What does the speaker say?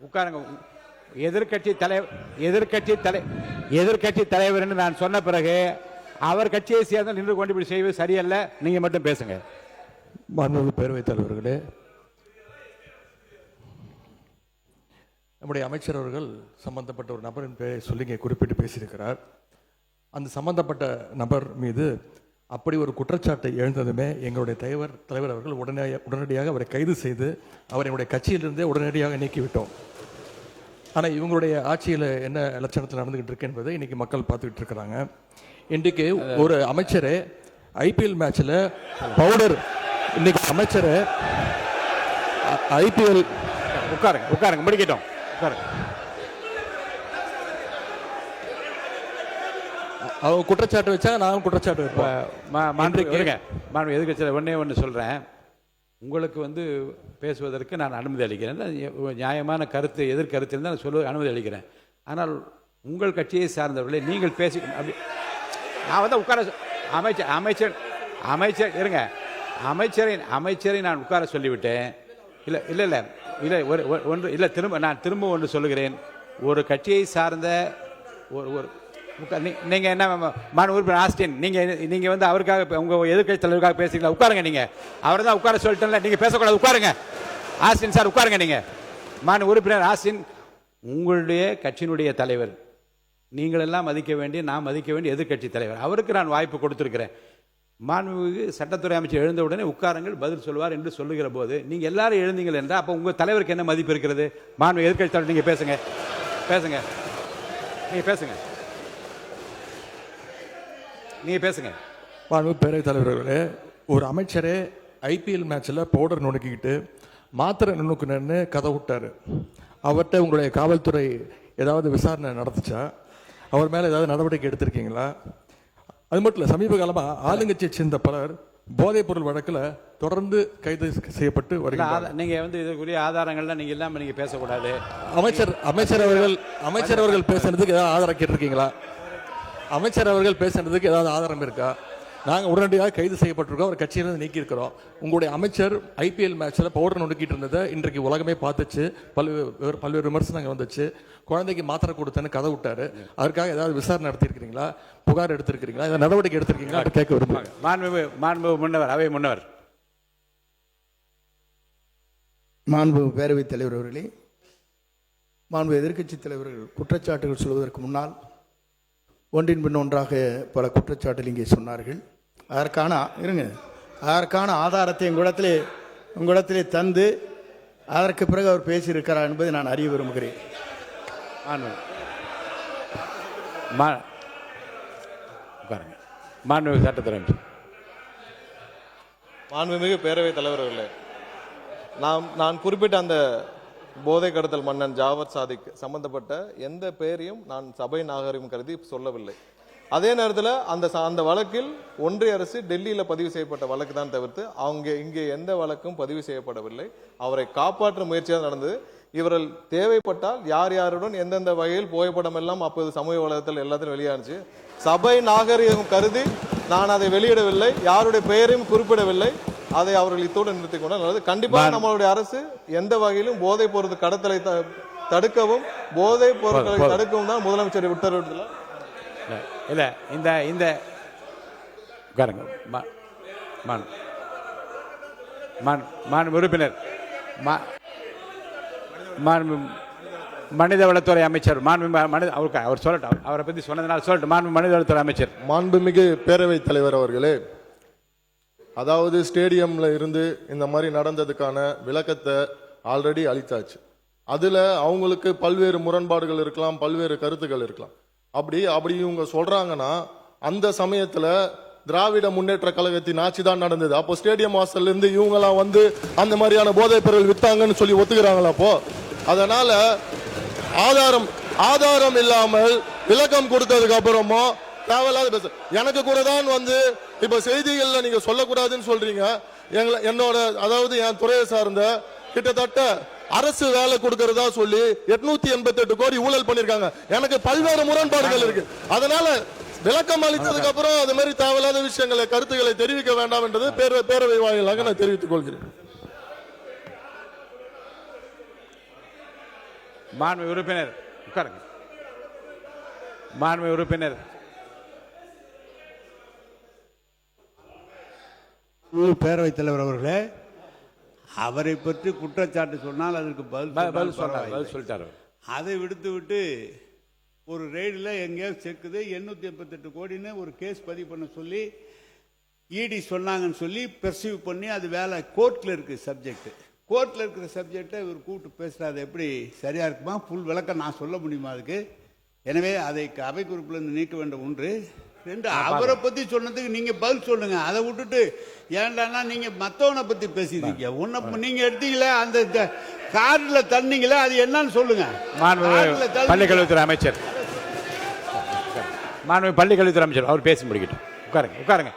உட்காருங்க. எதிர்கட்சி தலைவர் நான் சொன்ன பிறகு அவர் கட்சியை சேர்ந்து நின்று கொண்டு இப்படி செய்வது சரியல்ல. நீங்க மட்டும் பேசுங்க. மாண்புமிகு பேரவைத் தலைவர்களே, நம்முடைய அமைச்சர் அவர்கள் சம்பந்தப்பட்ட ஒரு நபரின் பெயரை சொல்லி இங்கே குறிப்பிட்டு பேசியிருக்கிறார். அந்த சம்பந்தப்பட்ட நபர் மீது அப்படி ஒரு குற்றச்சாட்டை எழுந்ததுமே எங்களுடைய தலைவர் அவர்கள் உடனடியாக அவரை கைது செய்து அவருடைய கட்சியிலிருந்தே உடனடியாக நீக்கிவிட்டோம். ஆனால் இவங்களுடைய ஆட்சியில் என்ன லட்சணத்தில் நடந்துகிட்டு இருக்கு என்பதை இன்னைக்கு மக்கள் பார்த்துக்கிட்டு இருக்கிறாங்க. இன்றைக்கு ஒரு அமைச்சரே ஐபிஎல் மேட்சில் பவுடர், இன்னைக்கு அமைச்சரை ஐபிஎல் உட்காருங்க முடிக்கட்டும். அவங்க குற்றச்சாட்டு வச்சா நானும் குற்றச்சாட்டு வைப்பேன். எதிர்கட்சியில் ஒன்று சொல்கிறேன். உங்களுக்கு பேசுவதற்கு நான் அனுமதி அளிக்கிறேன். நியாயமான கருத்து எதிர்கருத்து இருந்தால் நான் சொல்ல அனுமதி அளிக்கிறேன். ஆனால் உங்கள் கட்சியை சார்ந்தவர்களே நீங்கள் பேசி அப்படி நான் உட்கார அமைச்சர் இருங்க. அமைச்சரை நான் உட்கார சொல்லிவிட்டேன். இல்லை ஒன்று இல்லை, திரும்ப ஒன்று சொல்லுகிறேன். ஒரு கட்சியை சார்ந்த ஒரு நீங்கள் என்ன மாண்பு உறுப்பினர் ஆஸ்டின், நீங்கள் அவருக்காக உங்கள் எதிர்கட்சி தலைவருக்காக பேசுறீங்களா? உட்காருங்க. நீங்கள் அவரை தான் உட்கார சொல்லிட்டேன்ல, நீங்கள் பேசக்கூடாது. உட்காருங்க. ஆஸ்டின் சார் உட்காருங்க. நீங்கள் மாண்பு உறுப்பினர் ஆஸ்டின், உங்களுடைய கட்சியினுடைய தலைவர், நீங்கள் எல்லாம் மதிக்க வேண்டிய, நான் மதிக்க வேண்டிய எதிர்கட்சி தலைவர், அவருக்கு நான் வாய்ப்பு கொடுத்துருக்கிறேன். மாண்புமிகு சட்டத்துறை அமைச்சர் எழுந்த உடனே உட்காருங்கள், பதில் சொல்வார் என்று சொல்லுகிற போது நீங்கள் எல்லாரும் எழுந்தீங்கள் என்றால் அப்போ உங்கள் தலைவருக்கு என்ன மதிப்பு இருக்கிறது? மாண்பு எதிர்கட்சி தலைவர், நீங்கள் பேசுங்க. நீங்கள் பேசுங்க. மாண்பு பேரவைத் தலைவர்களே, ஒரு அமைச்சரே ஐபிஎல் மேட்ச்சில் பவுடர் நுணுக்கிக்கிட்டு மாத்திரை நுணுக்குனு கதை விட்டார். அவர்கிட்ட உங்களுடைய காவல்துறை ஏதாவது விசாரணை நடத்துச்சா? அவர் மேலே ஏதாவது நடவடிக்கை எடுத்திருக்கீங்களா? அது மட்டும் இல்லை, சமீப காலமாக ஆளுங்கட்சியை சேர்ந்த பலர் போதைப் பொருள் வழக்கில் தொடர்ந்து கைது செய்யப்பட்டு வருகிறார். நீங்கள் இதுக்குரிய ஆதாரங்கள்லாம் நீங்கள் இல்லாமல் நீங்கள் பேசக்கூடாது. அமைச்சர் அவர்கள் பேசுனதுக்கு ஏதாவது ஆதாரம் கேட்டிருக்கீங்களா? அமைச்சர் அவர்கள் பேசுனதுக்கு ஏதாவது ஆதாரம் இருக்கா? நாங்கள் உடனடியாக கைது செய்யப்பட்டிருக்கோம், அவர் கட்சியிலிருந்து நீக்கியிருக்கிறோம். உங்களுடைய அமைச்சர் ஐபிஎல் மேட்ச்சில் பவுடர் நொடுக்கிட்டு இருந்ததை இன்றைக்கு உலகமே பார்த்துச்சு. பல்வேறு விமர்சனங்கள் வந்துச்சு. குழந்தைக்கு மாத்திரை கொடுத்தேன்னு கதை விட்டாரு. அதற்காக ஏதாவது விசாரணை நடத்தியிருக்கிறீங்களா? புகார் எடுத்திருக்கிறீங்களா? ஏதாவது நடவடிக்கை எடுத்திருக்கீங்களா? கேட்க விரும்புகிறாங்க. மாண்பு முன்னவர், அவை முன்னவர். மாண்பு பேரவைத் தலைவர் அவர்களே, மாண்பு எதிர்க்கட்சி தலைவர்கள் குற்றச்சாட்டுகள் சொல்வதற்கு முன்னால் ஒன்றின் பின் ஒன்றாக பல குற்றச்சாட்டுகள் இங்கே சொன்னார்கள். அதற்கான ஆதாரத்தை உங்களிடத்திலே தந்து அதற்கு பிறகு அவர் பேசியிருக்கிறார் என்பதை நான் அறிய விரும்புகிறேன். மாண்புமிகு சட்டத்துறை மாண்புமிகு பேரவைத் தலைவர்களே, நான் குறிப்பிட்ட அந்த போதை கடத்தல் மன்னன் ஜாவர் சாதிக் சம்பந்தப்பட்ட எந்த பெயரையும் நான் சபை நாகரிகம் கருதி சொல்லவில்லை. அதே நேரத்தில் அந்த வழக்கில் ஒன்றிய அரசு டெல்லியில் பதிவு செய்யப்பட்ட வழக்கு தான் தவிர்த்து இங்கே எந்த வழக்கும் பதிவு செய்யப்படவில்லை. அவரை காப்பாற்றும் முயற்சியாக நடந்தது. இவர்கள் தேவைப்பட்டால் யாருடன் எந்தெந்த வகையில் புகைப்படம் எல்லாம் அப்போது சமூக வலைதளத்தில் எல்லாத்திலும் வெளியானுச்சு. சபை நாகரிகம் கருதி நான் அதை வெளியிடவில்லை, யாருடைய பெயரையும் குறிப்பிடவில்லை. அதை அவர்கள் இத்தோடு நிறுத்திக் கொண்டால் நல்லது. கண்டிப்பாக நம்மளுடைய அரசு எந்த வகையிலும் போதைப் பொருள் கடத்தலை தடுக்கவும் போதைப் பொருட்களை தடுக்கவும் தான் முதலமைச்சர் உத்தரவிட்டுள்ளார். இல்ல இந்த உறுப்பினர் மனிதவளத்துறை அமைச்சர் அவர் சொல்லட்டும், அவரை பத்தி சொன்னதுனால சொல்லட்டும். மனிதவளத்துறை அமைச்சர். மாண்புமிகு பேரவைத் தலைவர் அவர்களே, அதாவது ஸ்டேடியம்ல இருந்து இந்த மாதிரி நடந்ததுக்கான விளக்கத்தை ஆல்ரெடி அளித்தாச்சு. அதுல அவங்களுக்கு பல்வேறு முரண்பாடுகள் இருக்கலாம், பல்வேறு கருத்துக்கள் இருக்கலாம். அப்படி இவங்க சொல்றாங்கன்னா அந்த சமயத்துல திராவிட முன்னேற்ற கழகத்தின் ஆட்சி தான் நடந்தது. அப்போ ஸ்டேடியம் வாசல்ல இருந்து இவங்க எல்லாம் அந்த மாதிரியான போதைப் பொருள் வித்தாங்கன்னு சொல்லி ஒத்துக்கிறாங்களா? அப்போ அதனால ஆதாரம் இல்லாமல் விளக்கம் கொடுத்ததுக்கு அப்புறமா தேவையில்லாத பேச எனக்கு கூட தான் இப்ப செய்திகள்ல நீங்க சொல்லக்கூடாதுன்னு சொல்றீங்க. என்னோட அதாவது என் துறையை சார்ந்த கிட்டத்தட்ட அரசு வேலை கொடுக்கறதா சொல்லி 888 கோடி ஊழல் பண்ணிருக்காங்க. எனக்கு பல்வேறு முரண்பாடுகள் இருக்கு. அதனால விளக்கம் அளித்ததுக்கு அப்புறம் அது மாதிரி தேவையில்லாத விஷயங்களை கருத்துக்களை தெரிவிக்க வேண்டாம் என்றது பேரவை வாயிலாக நான் தெரிவித்துக் கொள்கிறேன். மாண்பு உறுப்பினர் உட்காருங்க. மாண்பு உறுப்பினர் பேரவைத் தலைவர் அவர்களே, அவரை பற்றி குற்றச்சாட்டு சொன்னால் அதற்கு பதில் சொன்னார், பரவாயில்லை. பதில் சொல்லிட்டாரு. அதை விடுத்து விட்டு ஒரு ரெய்டில் எங்கேயோ செக்குது 888 கோடின்னு ஒரு கேஸ் பதிவு பண்ண சொல்லி இடி சொன்னாங்கன்னு சொல்லி பெர்சீவ் பண்ணி அது வேலை கோர்ட்டில் இருக்குது சப்ஜெக்ட். கோர்ட்டில் இருக்கிற சப்ஜெக்டை இவர் கூப்பிட்டு பேசுகிறாரு, எப்படி சரியாக இருக்குமா? ஃபுல் விளக்கம் நான் சொல்ல முடியுமா அதுக்கு? எனவே அதை அவை குறிப்பிலிருந்து நீக்க வேண்டும். ஒன்று. ரெண்டு, அவரை பற்றி சொன்னதுக்கு நீங்கள் பதில் சொல்லுங்க. அதை விட்டுட்டு ஏன்டானா நீங்கள் மற்றவனை பற்றி பேசிட்டீங்க. ஒன்றை நீங்கள் எடுத்தீங்களே அந்த காரில் தண்ணீங்களே, அது என்னன்னு சொல்லுங்க. பள்ளிக்கல்வித்துறை அமைச்சர், மாண்பு பள்ளிக்கல்வித்துறை அமைச்சர் அவர் பேசி முடிக்கட்டும். உட்காருங்க.